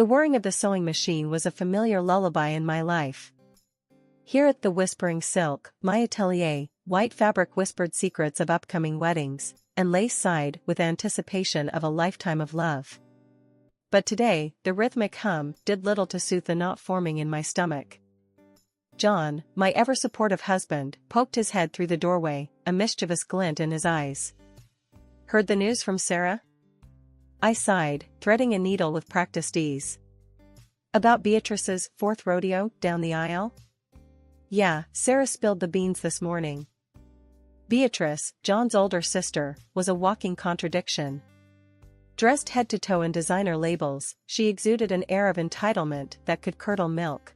The whirring of the sewing machine was a familiar lullaby in my life. Here at the Whispering Silk, my atelier, white fabric whispered secrets of upcoming weddings, and lace sighed with anticipation of a lifetime of love. But today, the rhythmic hum did little to soothe the knot forming in my stomach. John, my ever-supportive husband, poked his head through the doorway, a mischievous glint in his eyes. "Heard the news from Sarah?" I sighed, threading a needle with practiced ease. "About Beatrice's 4th rodeo down the aisle?" "Yeah, Sarah spilled the beans this morning." Beatrice, John's older sister, was a walking contradiction. Dressed head to toe in designer labels, she exuded an air of entitlement that could curdle milk.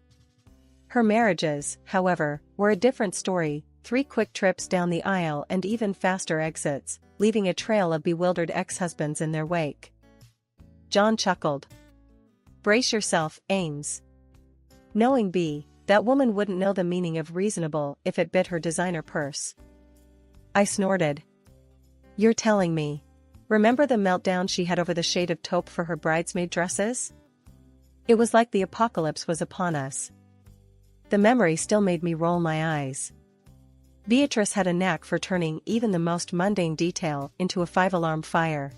Her marriages, however, were a different story: 3 quick trips down the aisle and even faster exits, leaving a trail of bewildered ex-husbands in their wake. John chuckled. "Brace yourself, Ames. Knowing B, that woman wouldn't know the meaning of reasonable if it bit her designer purse." I snorted. "You're telling me. Remember the meltdown she had over the shade of taupe for her bridesmaid dresses? It was like the apocalypse was upon us." The memory still made me roll my eyes. Beatrice had a knack for turning even the most mundane detail into a 5-alarm fire.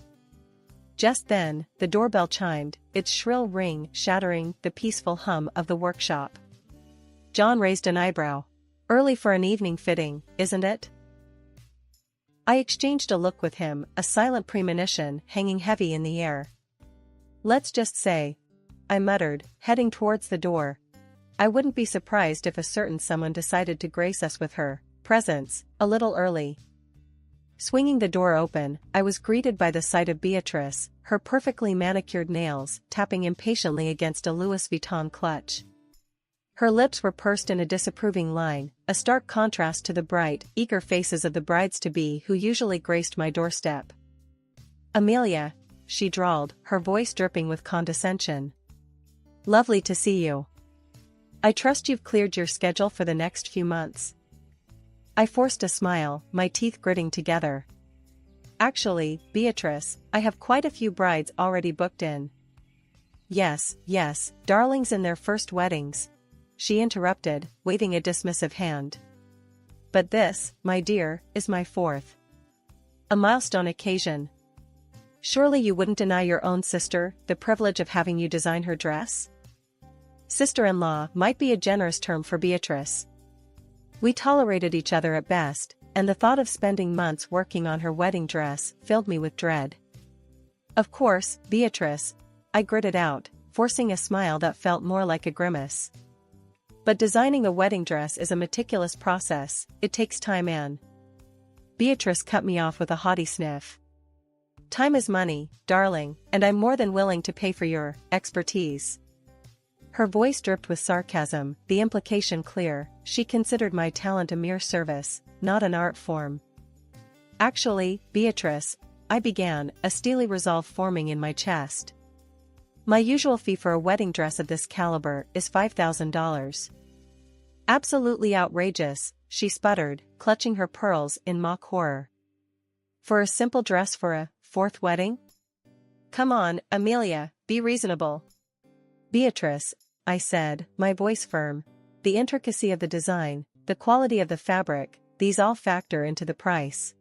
Just then, the doorbell chimed, its shrill ring shattering the peaceful hum of the workshop. John raised an eyebrow. "Early for an evening fitting, isn't it?" I exchanged a look with him, a silent premonition hanging heavy in the air. "Let's just say," I muttered, heading towards the door, "I wouldn't be surprised if a certain someone decided to grace us with her presence a little early." Swinging the door open, I was greeted by the sight of Beatrice, her perfectly manicured nails tapping impatiently against a Louis Vuitton clutch. Her lips were pursed in a disapproving line, a stark contrast to the bright, eager faces of the brides-to-be who usually graced my doorstep. "Amelia," she drawled, her voice dripping with condescension. "Lovely to see you. I trust you've cleared your schedule for the next few months." I forced a smile, my teeth gritting together. "Actually, Beatrice, I have quite a few brides already booked in." Yes, darlings in their first weddings," she interrupted, waving a dismissive hand. "But this, my dear, is my 4th. A milestone occasion. Surely you wouldn't deny your own sister the privilege of having you design her dress?" Sister-in-law might be a generous term for Beatrice. We tolerated each other at best, and the thought of spending months working on her wedding dress filled me with dread. "Of course, Beatrice," I gritted out, forcing a smile that felt more like a grimace. "But designing a wedding dress is a meticulous process, it takes time and—" Beatrice cut me off with a haughty sniff. "Time is money, darling, and I'm more than willing to pay for your expertise." Her voice dripped with sarcasm, the implication clear: she considered my talent a mere service, not an art form. "Actually, Beatrice," I began, a steely resolve forming in my chest. "My usual fee for a wedding dress of this caliber is $5,000. "Absolutely outrageous," she sputtered, clutching her pearls in mock horror. "For a simple dress for a 4th wedding? Come on, Amelia, be reasonable." "Beatrice," I said, my voice firm, "the intricacy of the design, the quality of the fabric, these all factor into the price."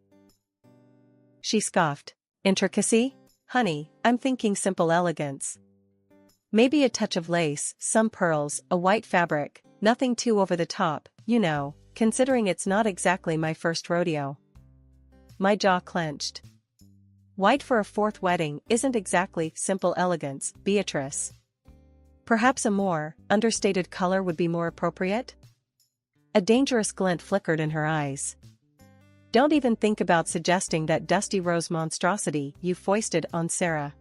She scoffed. "Intricacy? Honey, I'm thinking simple elegance. Maybe a touch of lace, some pearls, a white fabric, nothing too over the top, you know, considering it's not exactly my first rodeo." My jaw clenched. White for a 4th wedding isn't exactly simple elegance, Beatrice. Perhaps a more understated color would be more appropriate? A dangerous glint flickered in her eyes. "Don't even think about suggesting that dusty rose monstrosity you foisted on Sarah.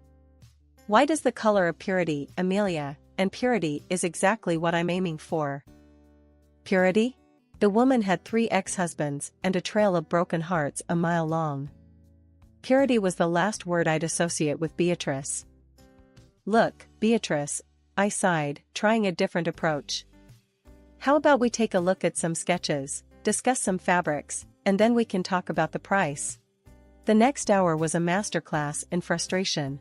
White is the color of purity, Amelia, and purity is exactly what I'm aiming for." Purity? The woman had 3 ex-husbands and a trail of broken hearts a mile long. Purity was the last word I'd associate with Beatrice. "Look, Beatrice," I sighed, trying a different approach. "How about we take a look at some sketches, discuss some fabrics, and then we can talk about the price?" The next hour was a masterclass in frustration.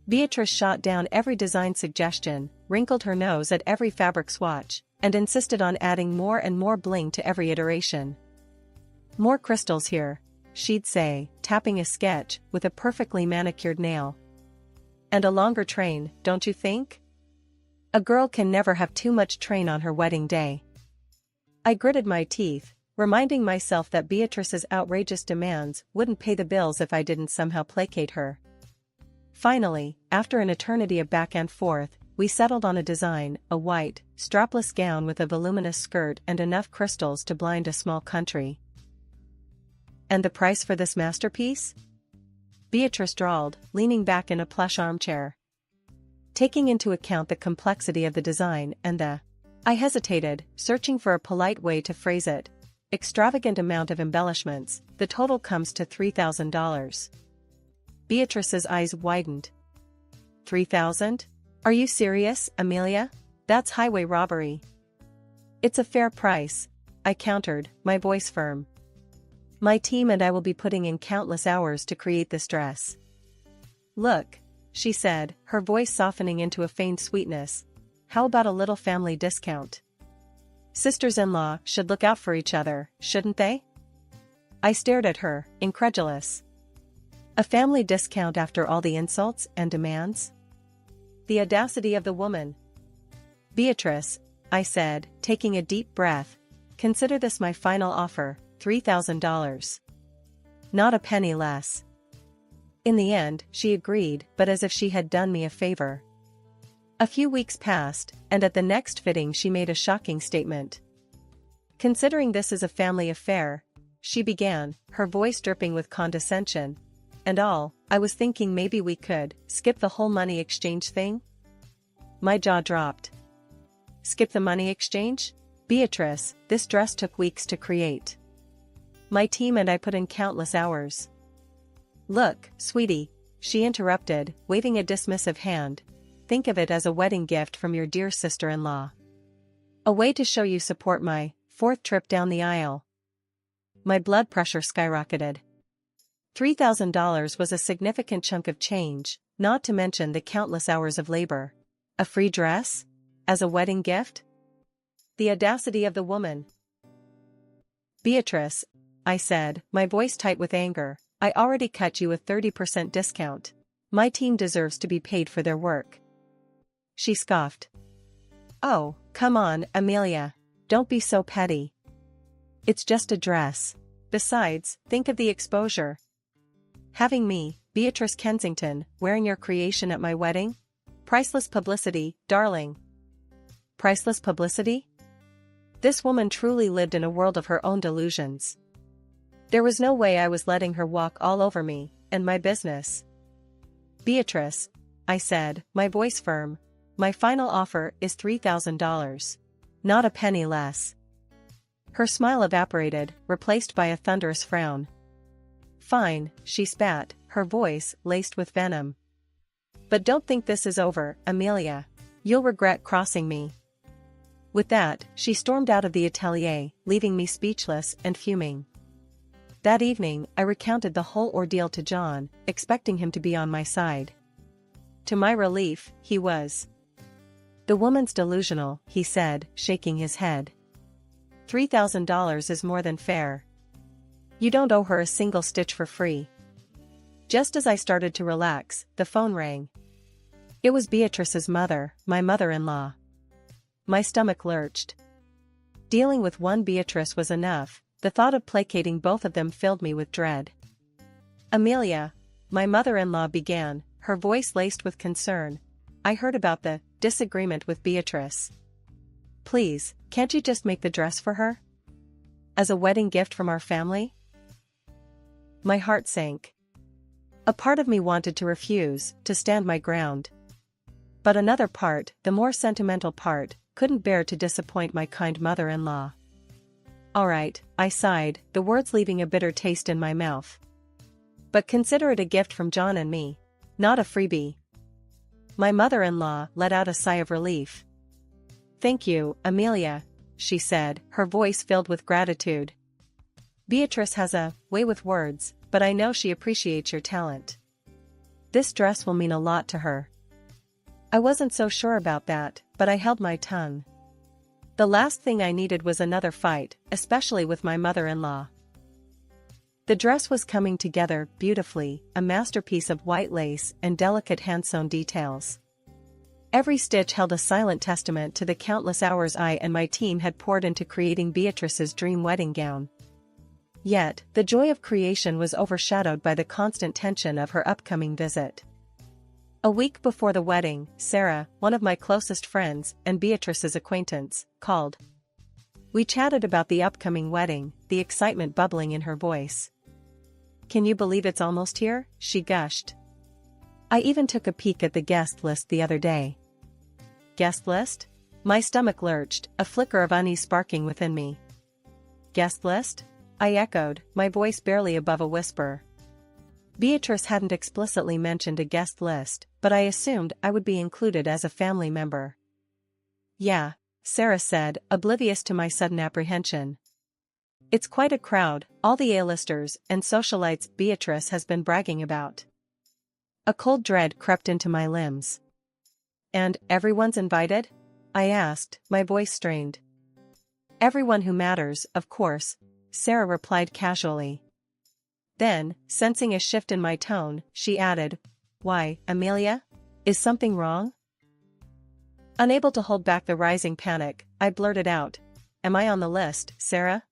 Beatrice shot down every design suggestion, wrinkled her nose at every fabric swatch, and insisted on adding more and more bling to every iteration. "More crystals here," she'd say, tapping a sketch with a perfectly manicured nail. "And a longer train, don't you think? A girl can never have too much train on her wedding day." I gritted my teeth, reminding myself that Beatrice's outrageous demands wouldn't pay the bills if I didn't somehow placate her. Finally, after an eternity of back and forth, we settled on a design, a white, strapless gown with a voluminous skirt and enough crystals to blind a small country. "And the price for this masterpiece?" Beatrice drawled, leaning back in a plush armchair. "Taking into account the complexity of the design and the—" I hesitated, searching for a polite way to phrase it. "Extravagant amount of embellishments, the total comes to $3,000. Beatrice's eyes widened. "3,000? Are you serious, Amelia? That's highway robbery." "It's a fair price," I countered, my voice firm. "My team and I will be putting in countless hours to create this dress." "Look," she said, her voice softening into a feigned sweetness. "How about a little family discount? Sisters-in-law should look out for each other, shouldn't they?" I stared at her, incredulous. A family discount after all the insults and demands? The audacity of the woman. "Beatrice," I said, taking a deep breath, "consider this my final offer, $3,000. Not a penny less." In the end, she agreed, but as if she had done me a favor. A few weeks passed, and at the next fitting she made a shocking statement. "Considering this is a family affair," she began, her voice dripping with condescension, "and all, I was thinking maybe we could skip the whole money exchange thing." My jaw dropped. "Skip the money exchange? Beatrice, this dress took weeks to create. My team and I put in countless hours." "Look, sweetie," she interrupted, waving a dismissive hand, "think of it as a wedding gift from your dear sister-in-law. A way to show you support my fourth trip down the aisle." My blood pressure skyrocketed. $3,000 was a significant chunk of change, not to mention the countless hours of labor. A free dress? As a wedding gift? The audacity of the woman. "Beatrice," I said, my voice tight with anger, "I already cut you a 30% discount. My team deserves to be paid for their work." She scoffed. "Oh, come on, Amelia. Don't be so petty. It's just a dress. Besides, think of the exposure. Having me, Beatrice Kensington, wearing your creation at my wedding? Priceless publicity, darling." Priceless publicity? This woman truly lived in a world of her own delusions. There was no way I was letting her walk all over me and my business. "Beatrice," I said, my voice firm, "my final offer is $3,000. Not a penny less." Her smile evaporated, replaced by a thunderous frown. "Fine," she spat, her voice laced with venom. "But don't think this is over, Amelia. You'll regret crossing me." With that, she stormed out of the atelier, leaving me speechless and fuming. That evening, I recounted the whole ordeal to John, expecting him to be on my side. To my relief, he was. "The woman's delusional," he said, shaking his head. $3,000 is more than fair. You don't owe her a single stitch for free." Just as I started to relax, the phone rang. It was Beatrice's mother, my mother-in-law. My stomach lurched. Dealing with one Beatrice was enough, the thought of placating both of them filled me with dread. "Amelia," my mother-in-law began, her voice laced with concern, "I heard about the disagreement with Beatrice. Please, can't you just make the dress for her? As a wedding gift from our family?" My heart sank. A part of me wanted to refuse, to stand my ground. But another part, the more sentimental part, couldn't bear to disappoint my kind mother-in-law. "All right," I sighed, the words leaving a bitter taste in my mouth. "But consider it a gift from John and me. Not a freebie." My mother-in-law let out a sigh of relief. "Thank you, Amelia," she said, her voice filled with gratitude. "Beatrice has a way with words, but I know she appreciates your talent." This dress will mean a lot to her. I wasn't so sure about that, but I held my tongue. The last thing I needed was another fight, especially with my mother-in-law. The dress was coming together beautifully, a masterpiece of white lace and delicate hand-sewn details. Every stitch held a silent testament to the countless hours I and my team had poured into creating Beatrice's dream wedding gown. Yet, the joy of creation was overshadowed by the constant tension of her upcoming visit. A week before the wedding, Sarah, one of my closest friends and Beatrice's acquaintance, called. We chatted about the upcoming wedding, the excitement bubbling in her voice. "Can you believe it's almost here?" she gushed. "I even took a peek at the guest list the other day." Guest list? My stomach lurched, a flicker of unease sparking within me. Guest list? I echoed, my voice barely above a whisper. Beatrice hadn't explicitly mentioned a guest list, but I assumed I would be included as a family member. "Yeah," Sarah said, oblivious to my sudden apprehension. "It's quite a crowd, all the A-listers and socialites Beatrice has been bragging about." A cold dread crept into my limbs. "And everyone's invited?" I asked, my voice strained. "Everyone who matters, of course," Sarah replied casually. Then, sensing a shift in my tone, she added, "Why, Amelia? Is something wrong?" Unable to hold back the rising panic, I blurted out, "Am I on the list, Sarah?"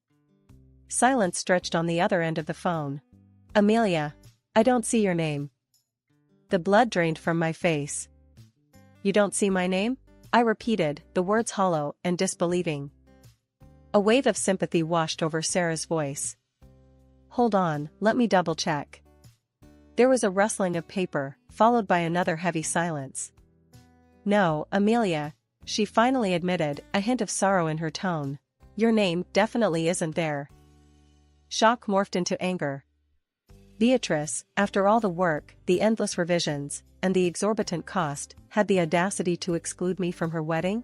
Silence stretched on the other end of the phone. "Amelia, I don't see your name." The blood drained from my face. "You don't see my name?" I repeated, the words hollow and disbelieving. A wave of sympathy washed over Sarah's voice. "Hold on, let me double-check." There was a rustling of paper, followed by another heavy silence. "No, Amelia," she finally admitted, a hint of sorrow in her tone. "Your name definitely isn't there." Shock morphed into anger. Beatrice, after all the work, the endless revisions, and the exorbitant cost, had the audacity to exclude me from her wedding?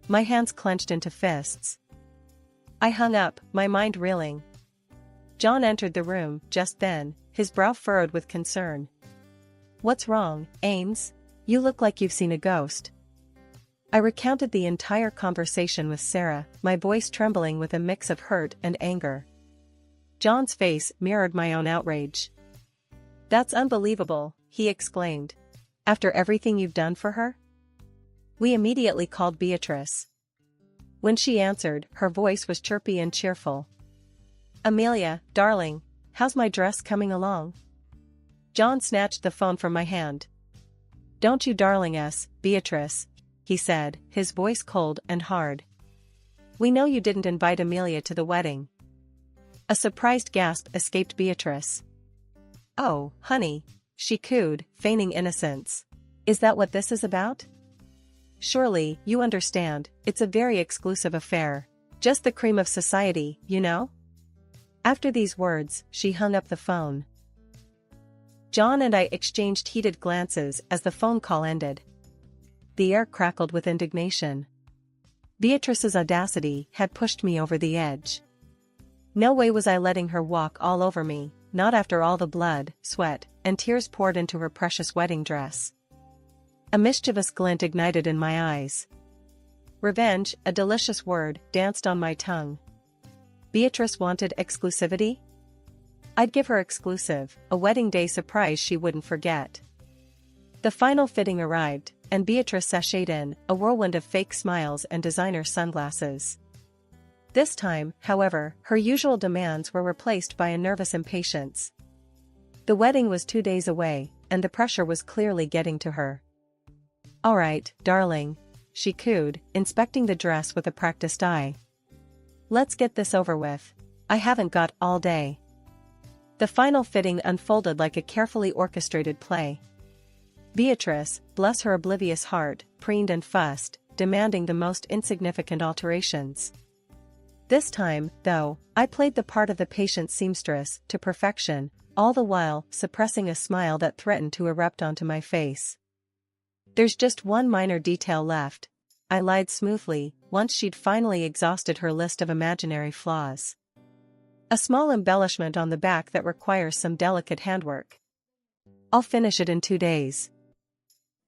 My hands clenched into fists. I hung up, my mind reeling. John entered the room just then, his brow furrowed with concern. "What's wrong, Ames? You look like you've seen a ghost." I recounted the entire conversation with Sarah, my voice trembling with a mix of hurt and anger. John's face mirrored my own outrage. "That's unbelievable," he exclaimed. "After everything you've done for her?" We immediately called Beatrice. When she answered, her voice was chirpy and cheerful. "Amelia, darling, how's my dress coming along?" John snatched the phone from my hand. "Don't you darling us, Beatrice," he said, his voice cold and hard. "We know you didn't invite Amelia to the wedding." A surprised gasp escaped Beatrice. "Oh, honey," she cooed, feigning innocence. "Is that what this is about? Surely, you understand, it's a very exclusive affair. Just the cream of society, you know?" After these words, she hung up the phone. John and I exchanged heated glances as the phone call ended. The air crackled with indignation. Beatrice's audacity had pushed me over the edge. No way was I letting her walk all over me, not after all the blood, sweat, and tears poured into her precious wedding dress. A mischievous glint ignited in my eyes. Revenge, a delicious word, danced on my tongue. Beatrice wanted exclusivity? I'd give her exclusive, a wedding day surprise she wouldn't forget. The final fitting arrived, and Beatrice sashayed in, a whirlwind of fake smiles and designer sunglasses. This time, however, her usual demands were replaced by a nervous impatience. The wedding was 2 days away, and the pressure was clearly getting to her. "All right, darling," she cooed, inspecting the dress with a practiced eye. "Let's get this over with. I haven't got all day." The final fitting unfolded like a carefully orchestrated play. Beatrice, bless her oblivious heart, preened and fussed, demanding the most insignificant alterations. This time, though, I played the part of the patient seamstress to perfection, all the while suppressing a smile that threatened to erupt onto my face. "There's just one minor detail left," I lied smoothly, once she'd finally exhausted her list of imaginary flaws. "A small embellishment on the back that requires some delicate handwork." I'll finish it in 2 days.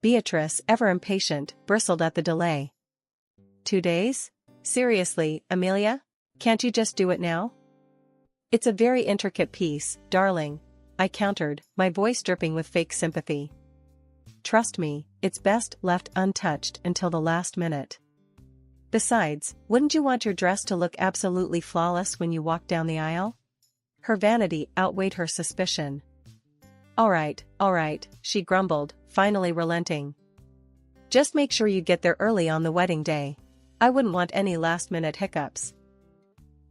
Beatrice, ever impatient, bristled at the delay. 2 days? Seriously, Amelia? Can't you just do it now? It's a very intricate piece, darling, I countered, my voice dripping with fake sympathy. Trust me, it's best left untouched until the last minute. Besides, wouldn't you want your dress to look absolutely flawless when you walk down the aisle? Her vanity outweighed her suspicion. All right, she grumbled, finally relenting. Just make sure you get there early on the wedding day. I wouldn't want any last-minute hiccups.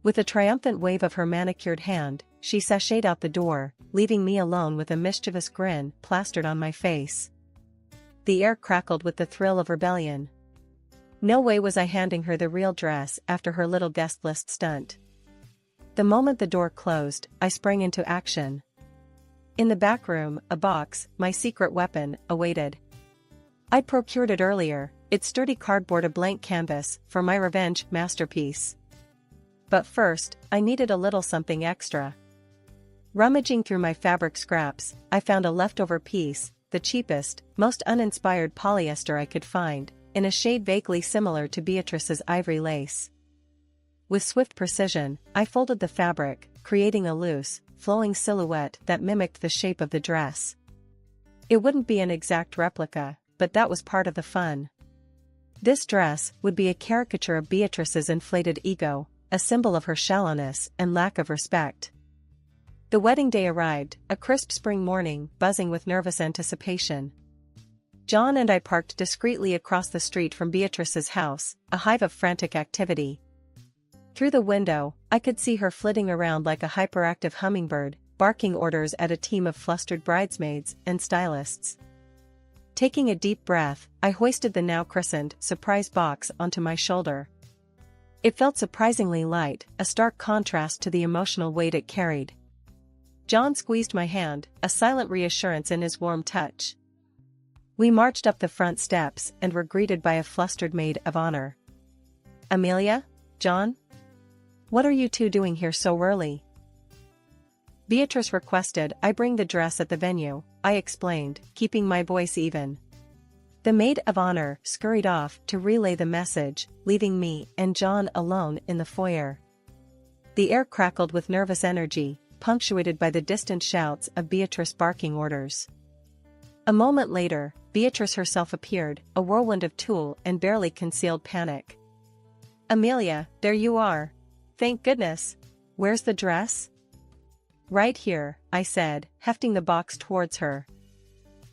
With a triumphant wave of her manicured hand, she sashayed out the door, leaving me alone with a mischievous grin plastered on my face. The air crackled with the thrill of rebellion. No way was I handing her the real dress after her little guest list stunt. The moment the door closed, I sprang into action. In the back room, a box, my secret weapon, awaited. I'd procured it earlier, its sturdy cardboard a blank canvas for my revenge masterpiece. But first, I needed a little something extra. Rummaging through my fabric scraps, I found a leftover piece, the cheapest, most uninspired polyester I could find, in a shade vaguely similar to Beatrice's ivory lace. With swift precision, I folded the fabric, creating a loose, flowing silhouette that mimicked the shape of the dress. It wouldn't be an exact replica, but that was part of the fun. This dress would be a caricature of Beatrice's inflated ego, a symbol of her shallowness and lack of respect. The wedding day arrived, a crisp spring morning, buzzing with nervous anticipation. John and I parked discreetly across the street from Beatrice's house, a hive of frantic activity. Through the window, I could see her flitting around like a hyperactive hummingbird, barking orders at a team of flustered bridesmaids and stylists. Taking a deep breath, I hoisted the now christened surprise box onto my shoulder. It felt surprisingly light, a stark contrast to the emotional weight it carried. John squeezed my hand, a silent reassurance in his warm touch. We marched up the front steps and were greeted by a flustered maid of honor. Amelia? John? What are you two doing here so early? Beatrice requested I bring the dress at the venue, I explained, keeping my voice even. The maid of honor scurried off to relay the message, leaving me and John alone in the foyer. The air crackled with nervous energy, punctuated by the distant shouts of Beatrice barking orders. A moment later, Beatrice herself appeared, a whirlwind of tulle and barely concealed panic. Amelia, there you are. Thank goodness. Where's the dress? Right here, I said, hefting the box towards her.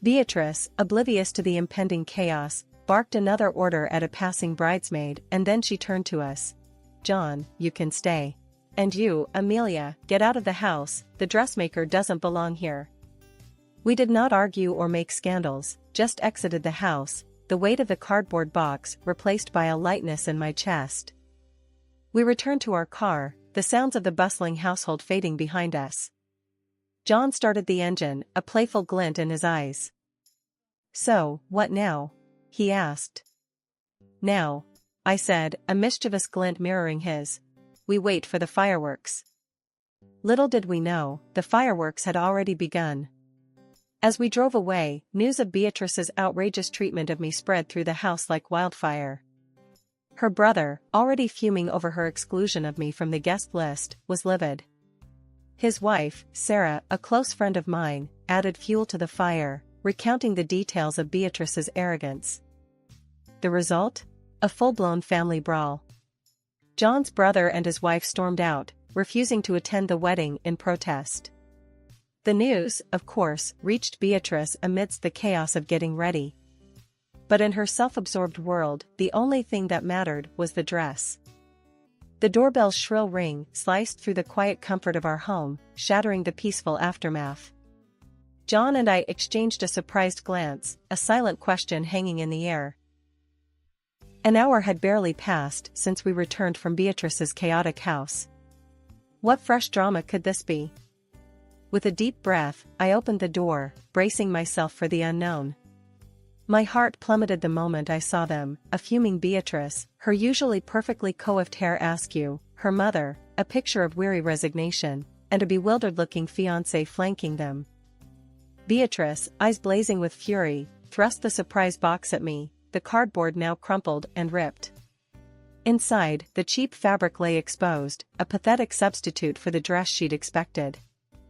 Beatrice, oblivious to the impending chaos, barked another order at a passing bridesmaid, and then she turned to us. John, you can stay. And you, Amelia, get out of the house, the dressmaker doesn't belong here. We did not argue or make scandals, just exited the house, the weight of the cardboard box replaced by a lightness in my chest. We returned to our car, the sounds of the bustling household fading behind us. John started the engine, a playful glint in his eyes. So, what now? He asked. Now, I said, a mischievous glint mirroring his. We wait for the fireworks. Little did we know, the fireworks had already begun. As we drove away, news of Beatrice's outrageous treatment of me spread through the house like wildfire. Her brother, already fuming over her exclusion of me from the guest list, was livid. His wife, Sarah, a close friend of mine, added fuel to the fire, recounting the details of Beatrice's arrogance. The result? A full-blown family brawl. John's brother and his wife stormed out, refusing to attend the wedding in protest. The news, of course, reached Beatrice amidst the chaos of getting ready. But in her self-absorbed world, the only thing that mattered was the dress. The doorbell's shrill ring sliced through the quiet comfort of our home, shattering the peaceful aftermath. John and I exchanged a surprised glance, a silent question hanging in the air. An hour had barely passed since we returned from Beatrice's chaotic house. What fresh drama could this be? With a deep breath, I opened the door, bracing myself for the unknown. My heart plummeted the moment I saw them, a fuming Beatrice, her usually perfectly coiffed hair askew, her mother, a picture of weary resignation, and a bewildered-looking fiancé flanking them. Beatrice, eyes blazing with fury, thrust the surprise box at me, the cardboard now crumpled and ripped. Inside, the cheap fabric lay exposed, a pathetic substitute for the dress she'd expected.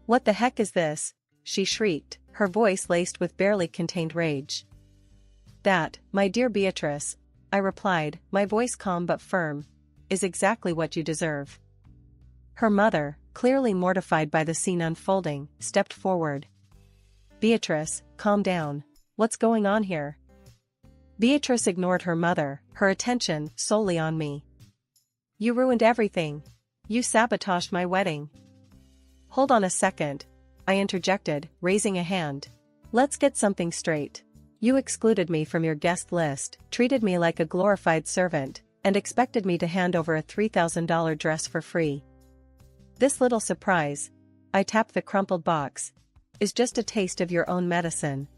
"What the heck is this?" she shrieked, her voice laced with barely contained rage. "That, my dear Beatrice," I replied, my voice calm but firm, "is exactly what you deserve." Her mother, clearly mortified by the scene unfolding, stepped forward. "Beatrice, calm down. What's going on here?" Beatrice ignored her mother, her attention solely on me. "You ruined everything. You sabotaged my wedding." "Hold on a second," I interjected, raising a hand. "Let's get something straight. You excluded me from your guest list, treated me like a glorified servant, and expected me to hand over a $3,000 dress for free. This little surprise," I tapped the crumpled box, "is just a taste of your own medicine."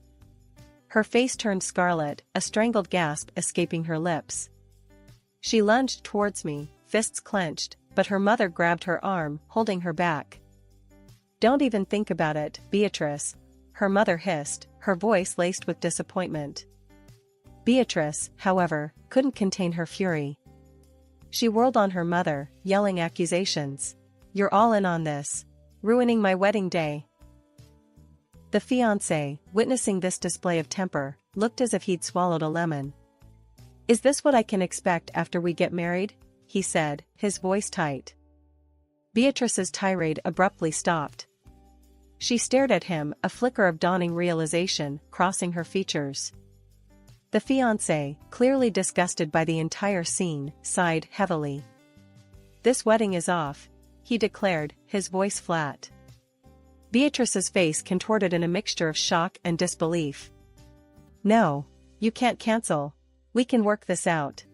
Her face turned scarlet, a strangled gasp escaping her lips. She lunged towards me, fists clenched, but her mother grabbed her arm, holding her back. "Don't even think about it, Beatrice," her mother hissed, her voice laced with disappointment. Beatrice, however, couldn't contain her fury. She whirled on her mother, yelling accusations. "You're all in on this. Ruining my wedding day." The fiancé, witnessing this display of temper, looked as if he'd swallowed a lemon. "Is this what I can expect after we get married?" he said, his voice tight. Beatrice's tirade abruptly stopped. She stared at him, a flicker of dawning realization crossing her features. The fiancé, clearly disgusted by the entire scene, sighed heavily. "This wedding is off," he declared, his voice flat. Beatrice's face contorted in a mixture of shock and disbelief. "No, you can't cancel. We can work this out."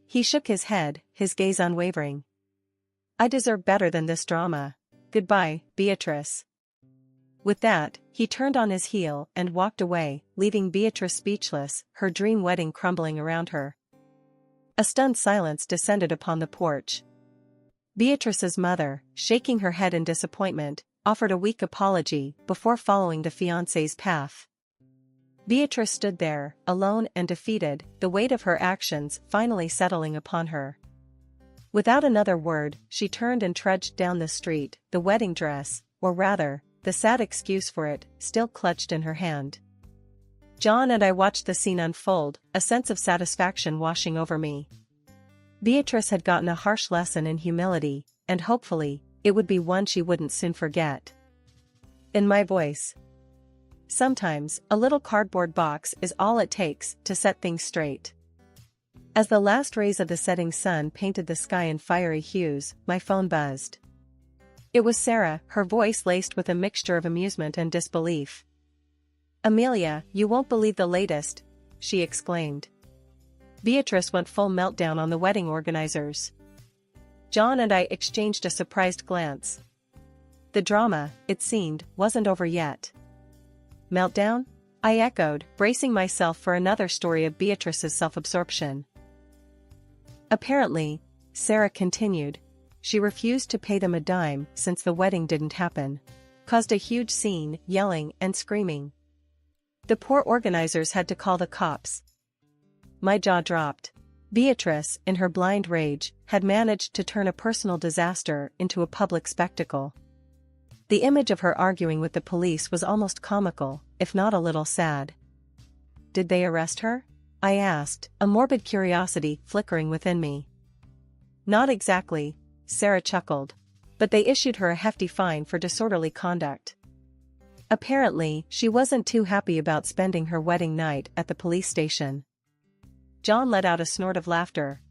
He shook his head, his gaze unwavering. "I deserve better than this drama. Goodbye, Beatrice." With that, he turned on his heel and walked away, leaving Beatrice speechless, her dream wedding crumbling around her. A stunned silence descended upon the porch. Beatrice's mother, shaking her head in disappointment, offered a weak apology before following the fiancé's path. Beatrice stood there, alone and defeated, the weight of her actions finally settling upon her. Without another word, she turned and trudged down the street, the wedding dress, or rather, the sad excuse for it, still clutched in her hand. John and I watched the scene unfold, a sense of satisfaction washing over me. Beatrice had gotten a harsh lesson in humility, and hopefully, it would be one she wouldn't soon forget. In my voice. Sometimes, a little cardboard box is all it takes to set things straight. As the last rays of the setting sun painted the sky in fiery hues, my phone buzzed. It was Sarah, her voice laced with a mixture of amusement and disbelief. "Amelia, you won't believe the latest," she exclaimed. Beatrice went full meltdown on the wedding organizers. John and I exchanged a surprised glance. The drama, it seemed, wasn't over yet. "Meltdown?" I echoed, bracing myself for another story of Beatrice's self-absorption. "Apparently," Sarah continued, "she refused to pay them a dime since the wedding didn't happen. Caused a huge scene, yelling and screaming. The poor organizers had to call the cops." My jaw dropped. Beatrice, in her blind rage, had managed to turn a personal disaster into a public spectacle. The image of her arguing with the police was almost comical, if not a little sad. "Did they arrest her?" I asked, a morbid curiosity flickering within me. "Not exactly," Sarah chuckled. "But they issued her a hefty fine for disorderly conduct. Apparently, she wasn't too happy about spending her wedding night at the police station." John let out a snort of laughter.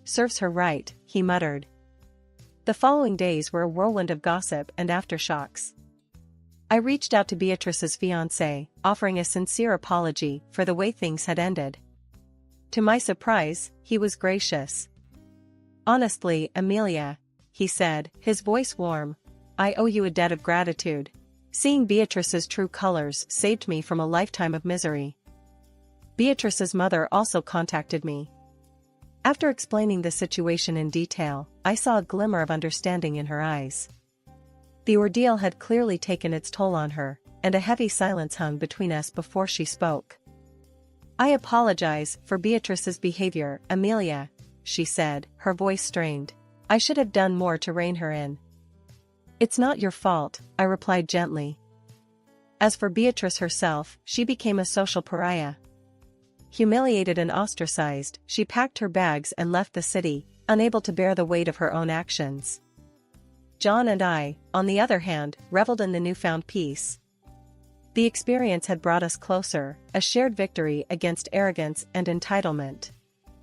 "Serves her right," he muttered. The following days were a whirlwind of gossip and aftershocks. I reached out to Beatrice's fiancé, offering a sincere apology for the way things had ended. To my surprise, he was gracious. "Honestly, Amelia," he said, his voice warm, "I owe you a debt of gratitude. Seeing Beatrice's true colors saved me from a lifetime of misery." Beatrice's mother also contacted me. After explaining the situation in detail, I saw a glimmer of understanding in her eyes. The ordeal had clearly taken its toll on her, and a heavy silence hung between us before she spoke. "I apologize for Beatrice's behavior, Amelia," she said, her voice strained. "I should have done more to rein her in." "It's not your fault," I replied gently. As for Beatrice herself, she became a social pariah. Humiliated and ostracized, she packed her bags and left the city, unable to bear the weight of her own actions. John and I, on the other hand, reveled in the newfound peace. The experience had brought us closer, a shared victory against arrogance and entitlement.